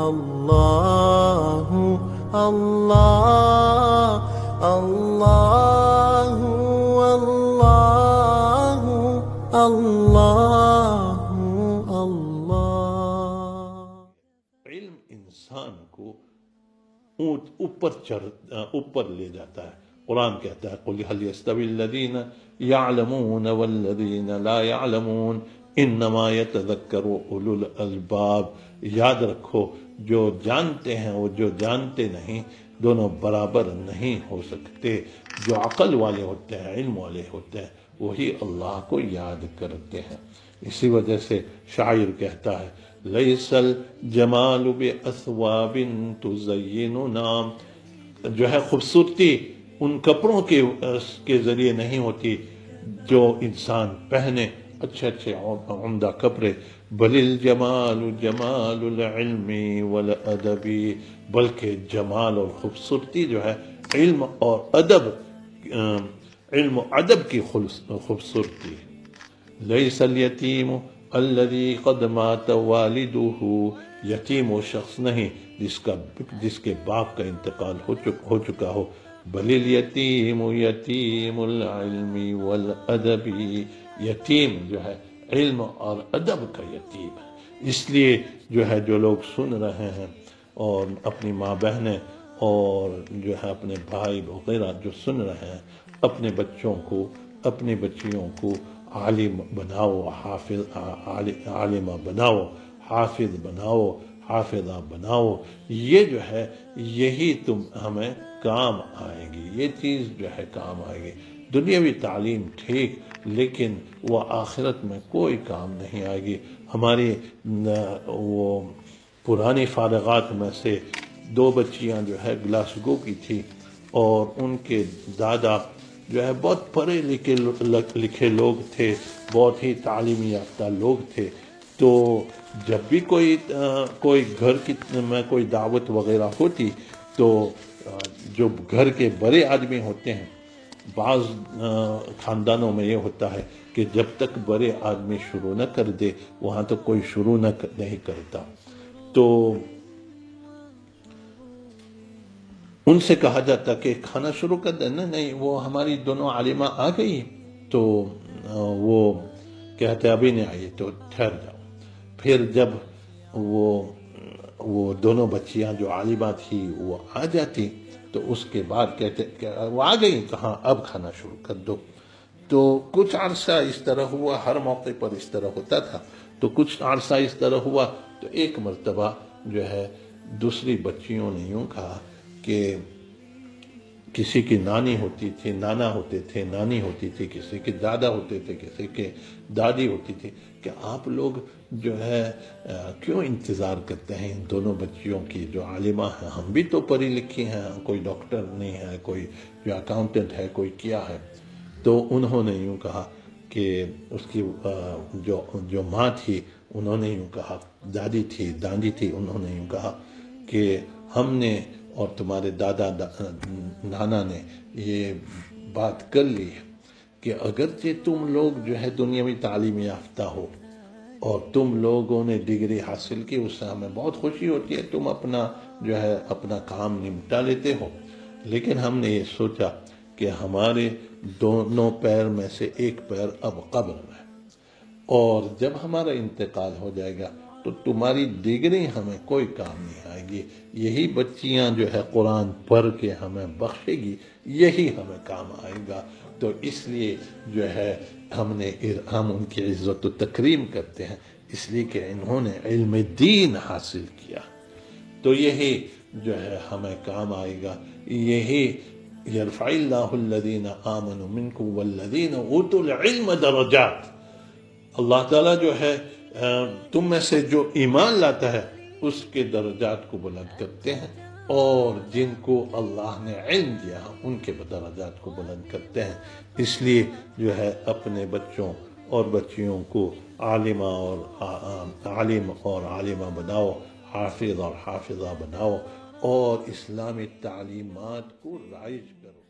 اللہ اللہ اللہ اللہ اللہ اللہ۔ علم انسان کو اوپر لے جاتا ہے۔ قرآن کہتا ہے قُلْ هَلْ يَسْتَوِي الَّذِينَ يَعْلَمُونَ وَالَّذِينَ لَا يَعْلَمُونَ إِنَّمَا يَتَذَكَّرُ أُولُو الْأَلْبَابِ۔ یاد رکھو جو جانتے ہیں اور جو جانتے نہیں دونوں برابر نہیں ہو سکتے۔ جو عقل والے ہوتے ہیں، علم والے ہوتے ہیں، وہی اللہ کو یاد کرتے ہیں۔ اسی وجہ سے شاعر کہتا ہے لَيْسَ الْجَمَالُ بِأَثْوَابٍ تُزَيِّنُنَا، جو ہے خوبصورتی ان کپڑوں کے ذریعے نہیں ہوتی جو انسان پہنے، اچھے اچھے عمدہ کپڑے، بل الجمال جمال العلم والادب، بلکہ جمال اور خوبصورتی جو ہے علم اور ادب، علم و ادب کی خوبصورتی ہے۔ لیس الیتیم الذی قد مات والدہ، یتیم وہ شخص نہیں جس کے باپ کا انتقال ہو چکا ہو، بل الیتیم یتیم العلم والادب، یتیم جو ہے علم اور ادب کا یتیم ہے۔ اس لیے جو ہے جو لوگ سن رہے ہیں اور اپنی ماں بہنیں اور جو ہے اپنے بھائی وغیرہ جو سن رہے ہیں، اپنے بچوں کو اپنی بچیوں کو عالم بناؤ، حافظ عالمہ بناؤ، حافظ بناؤ، حافظہ بناؤ۔ یہ جو ہے یہی تم ہمیں کام آئے گی، یہ چیز جو ہے کام آئے گی۔ دنیاوی تعلیم ٹھیک، لیکن وہ آخرت میں کوئی کام نہیں آئے گی۔ ہماری وہ پرانی فارغات میں سے 2 بچیاں جو ہے گلاسگو کی تھی، اور ان کے دادا جو ہے بہت پڑھے لکھے لوگ تھے، بہت ہی تعلیمی یافتہ لوگ تھے۔ تو جب بھی کوئی گھر میں کوئی دعوت وغیرہ ہوتی تو جو گھر کے بڑے آدمی ہوتے ہیں، بعض خاندانوں میں یہ ہوتا ہے کہ جب تک بڑے آدمی شروع نہ کر دے وہاں تو کوئی شروع نہیں کرتا۔ تو ان سے کہا جاتا کہ کھانا شروع کر دیں، نہیں وہ ہماری دونوں عالمہ آ گئی، تو وہ کہتے ابھی نہیں آئی تو ٹھہر جاؤ۔ پھر جب وہ دونوں بچیاں جو عالمہ تھی وہ آ جاتی تو اس کے بعد کہتے کہ وہ آ گئی تو ہاں اب کھانا شروع کر دو۔ تو کچھ عرصہ اس طرح ہوا، ہر موقع پر اس طرح ہوتا تھا۔ تو کچھ عرصہ اس طرح ہوا تو ایک مرتبہ جو ہے دوسری بچیوں نے یوں کہا کہ کسی کی نانی ہوتی تھی، نانا ہوتے تھے، نانی ہوتی تھی، کسی کے دادا ہوتے تھے، کسی کے دادی ہوتی تھی، کہ آپ لوگ جو ہے کیوں انتظار کرتے ہیں ان دونوں بچیوں کی جو عالمہ ہیں؟ ہم بھی تو پڑھی لکھی ہیں، کوئی ڈاکٹر نہیں ہے، کوئی جو اکاؤنٹنٹ ہے، کوئی کیا ہے۔ تو انہوں نے یوں کہا کہ اس کی جو ماں تھی انہوں نے یوں کہا، دادی تھی انہوں نے یوں کہا کہ ہم نے اور تمہارے دادا نانا نے یہ بات کر لی ہے کہ اگرچہ تم لوگ جو ہے دنیاوی تعلیم یافتہ ہو اور تم لوگوں نے ڈگری حاصل کی، اس سے ہمیں بہت خوشی ہوتی ہے، تم اپنا کام نمٹا لیتے ہو، لیکن ہم نے یہ سوچا کہ ہمارے دونوں پیر میں سے ایک پیر اب قبر میں، اور جب ہمارا انتقال ہو جائے گا تو تمہاری ڈگری ہمیں کوئی کام نہیں آئے گی، یہی بچیاں جو ہے قرآن پڑھ کے ہمیں بخشے گی، یہی ہمیں کام آئے گا۔ تو اس لیے جو ہے ہم ان کی عزت و تکریم کرتے ہیں، اس لیے کہ انہوں نے علم دین حاصل کیا، تو یہی جو ہے ہمیں کام آئے گا۔ یہی یرفع اللہ الذین آمنوا منکم والذین اوتوا العلم درجات، اللہ تعالیٰ جو ہے تم میں سے جو ایمان لاتا ہے اس کے درجات کو بلند کرتے ہیں، اور جن کو اللہ نے علم دیا ان کے درجات کو بلند کرتے ہیں۔ اس لیے جو ہے اپنے بچوں اور بچیوں کو عالم اور عالمہ بناؤ، حافظ اور حافظہ بناؤ، اور اسلامی تعلیمات کو رائج کرو۔